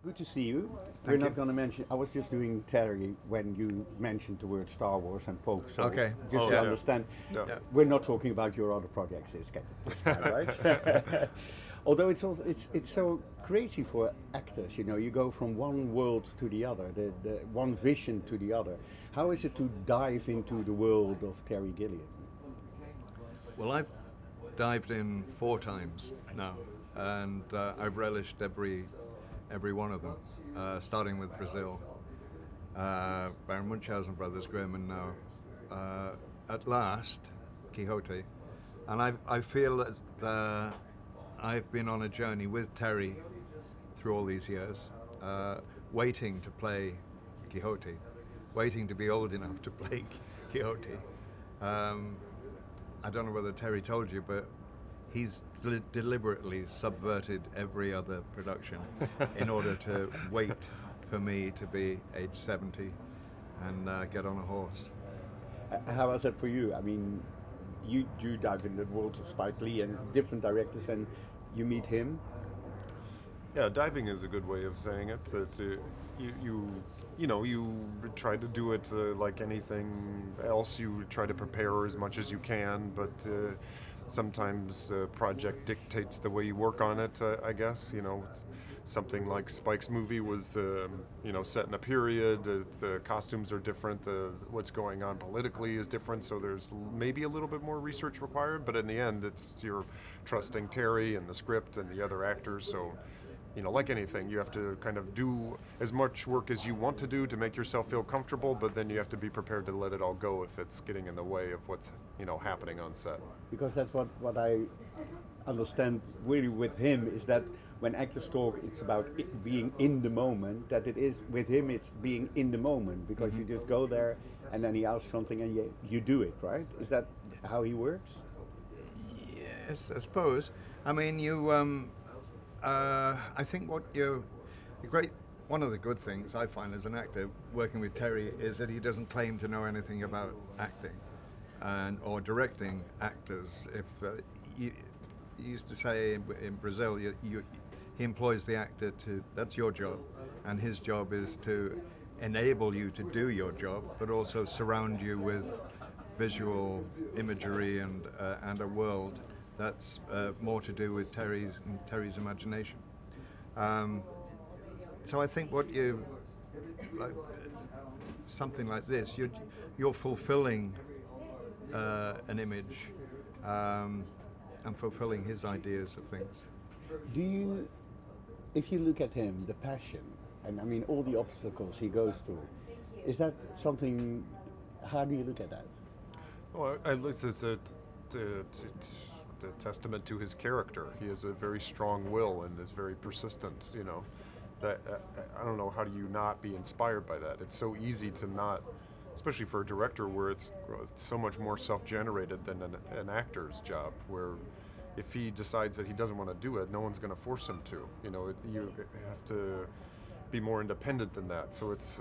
Good to see you. Thank We're you. not going to mention. I was just doing Terry when you mentioned the word Star Wars and Pope. So Okay. just to yeah. understand, Yeah. we're not talking about your other projects this time, right? Although it's so crazy for actors. You know, you go from one world to the other, the one vision to the other. How is it to dive into the world of Terry Gilliam? Well, I've dived in 4 times now, and I've relished every one of them, starting with Brazil, Baron Munchausen Brothers, Grimm, and now at last Quixote. And I feel that I've been on a journey with Terry through all these years, waiting to play Quixote, waiting to be old enough to play Quixote. I don't know whether Terry told you, but he's deliberately subverted every other production in order to wait for me to be age 70 and get on a horse. How was that for you? I mean, you dive in the world of Spike Lee and different directors, and you meet him. Yeah, diving is a good way of saying it. That you try to do it like anything else. You try to prepare as much as you can, but sometimes a project dictates the way you work on it. I guess something like Spike's movie was set in a period. The costumes are different. What's going on politically is different. So there's maybe a little bit more research required. But in the end, you're trusting Terry and the script and the other actors. So. Like anything, you have to kind of do as much work as you want to do to make yourself feel comfortable, but then you have to be prepared to let it all go if it's getting in the way of what's, happening on set. Because that's what I understand really with him, is that when actors talk, it's about being in the moment, that it is, with him, it's being in the moment, because you just go there and then he asks something and you do it, right? Is that how he works? Yes, I suppose. I mean, I think one of the good things I find as an actor working with Terry is that he doesn't claim to know anything about acting or directing actors. If you used to say in Brazil, he employs the actor that's your job, and his job is to enable you to do your job, but also surround you with visual imagery and a world that's more to do with Terry's imagination. So I think something like this, you're fulfilling an image and fulfilling his ideas of things. If you look at him, the passion, and I mean all the obstacles he goes through, is that something? How do you look at that? Well, I look at it. A testament to his character. He has a very strong will and is very persistent. That I don't know, how do you not be inspired by that? It's so easy to not, especially for a director, where it's so much more self-generated than an actor's job, where if he decides that he doesn't want to do it, no one's going to force him to. You have to be more independent than that. So it's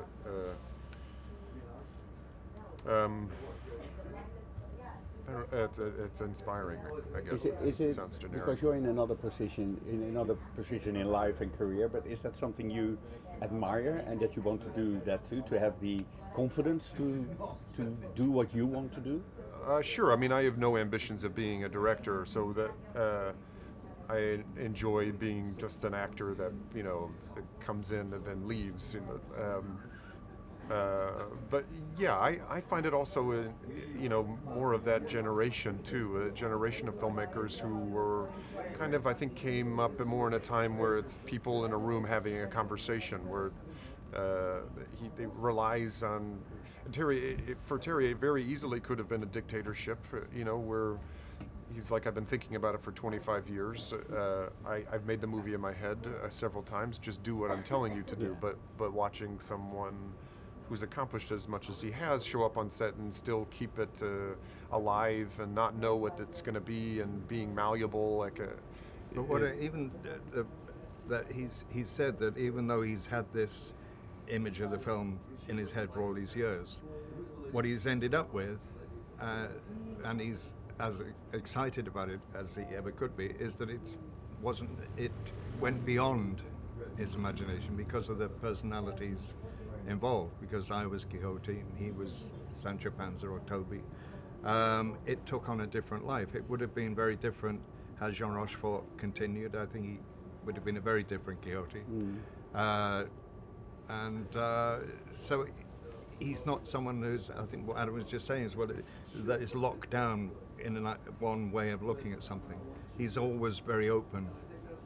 it's inspiring, I guess. It sounds generic. Because you're in another position in life and career, but is that something you admire and that you want to do that too, to have the confidence to do what you want to do? Sure. I mean, I have no ambitions of being a director, so that I enjoy being just an actor that that comes in and then leaves. But yeah, I find it also, more of that generation too, a generation of filmmakers who were kind of, I think, came up more in a time where it's people in a room having a conversation, where he relies on Terry. For Terry, it very easily could have been a dictatorship, where he's like, I've been thinking about it for 25 years. I've made the movie in my head several times. Just do what I'm telling you to do. But watching someone who's accomplished as much as he has show up on set and still keep it alive and not know what it's going to be and being malleable that he's said that even though he's had this image of the film in his head for all these years, what he's ended up with, and he's as excited about it as he ever could be, is that it went beyond his imagination because of the personalities involved. Because I was Quixote and he was Sancho Panza or Toby. It took on a different life. It would have been very different had Jean Rochefort continued. I think he would have been a very different Quixote. So he's not someone who's, I think what Adam was just saying is, that is locked down in one way of looking at something. He's always very open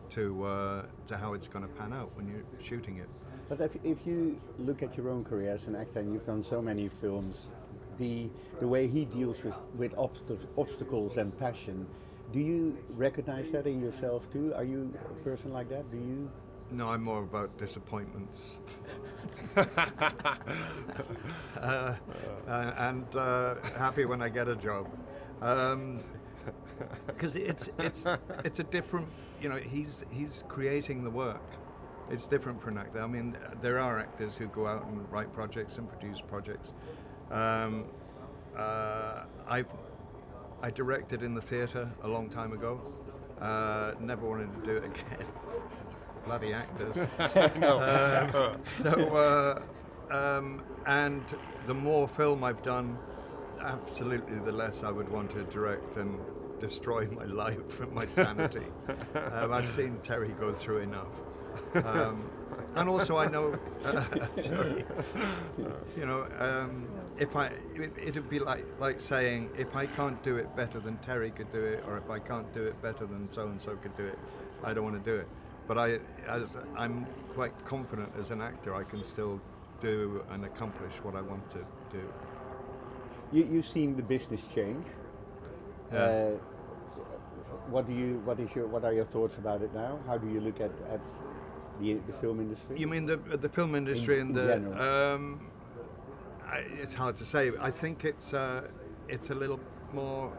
to how it's going to pan out when you're shooting it. But if you look at your own career as an actor, and you've done so many films, the way he deals with obstacles and passion, do you recognize that in yourself too? Are you a person like that? Do you? No, I'm more about disappointments. And happy when I get a job. Because it's a different, he's creating the work. It's different for an actor. I mean, there are actors who go out and write projects and produce projects. I directed in the theatre a long time ago. Never wanted to do it again. Bloody actors. And the more film I've done, absolutely the less I would want to direct and destroy my life and my sanity. I've seen Terry go through enough. And also I know, sorry, it'd be like saying, if I can't do it better than Terry could do it, or if I can't do it better than so-and-so could do it, I don't want to do it. But I'm quite confident as an actor I can still do and accomplish what I want to do. You've seen the business change. Yeah. What are your thoughts about it now? How do you look at the film industry? You mean the film industry in general? It's hard to say. I think it's a little more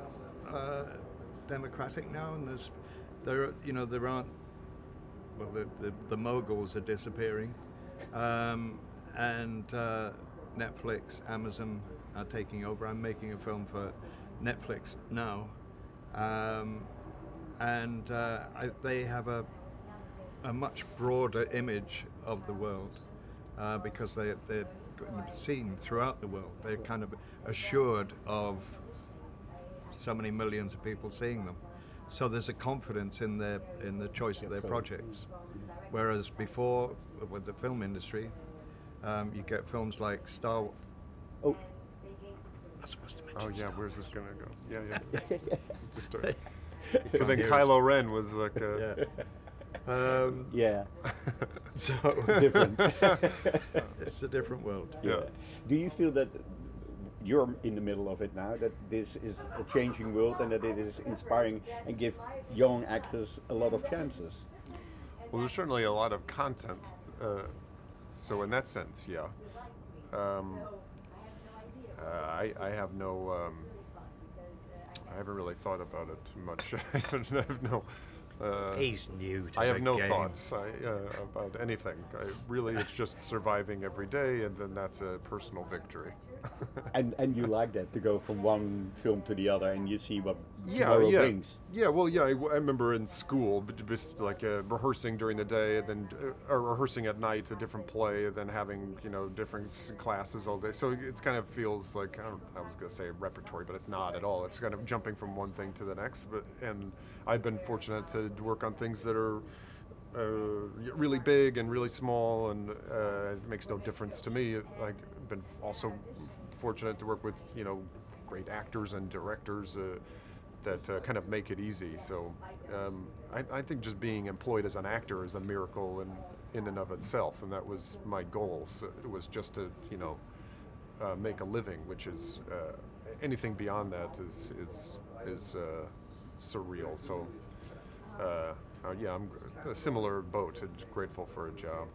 democratic now, and there aren't. Well, the moguls are disappearing, and Netflix, Amazon are taking over. I'm making a film for Netflix now, and they have a much broader image of the world because they're seen throughout the world. They're kind of assured of so many millions of people seeing them. So there's a confidence in the choice of their projects. Whereas before, with the film industry, you get films like Star Wars. Oh. I'm supposed to mention Star where's this going to go? Yeah. Just start. So So then Kylo Ren was like a... Yeah. So Different. it's a different world. Yeah. Do you feel that you're in the middle of it now, that this is a changing world and that it is inspiring and give young actors a lot of chances? Well, there's certainly a lot of content. So in that sense, yeah. I have no... I haven't really thought about it too much. I have no... He's new to I have the no game. thoughts about anything. Really, it's just surviving every day, and then that's a personal victory. And you like that, to go from one film to the other and you see what tomorrow brings? Yeah, well, I remember in school, just like rehearsing during the day, and then or rehearsing at night a different play, and then having different classes all day. So it kind of feels like, I was going to say repertory, but it's not at all. It's kind of jumping from one thing to the next. And I've been fortunate to work on things that are really big and really small, and it makes no difference to me. I've been also fortunate to work with great actors and directors that kind of make it easy. So I think just being employed as an actor is a miracle in and of itself, and that was my goal. So it was just to make a living, which is anything beyond that is surreal. So. I'm a similar boat, grateful for a job.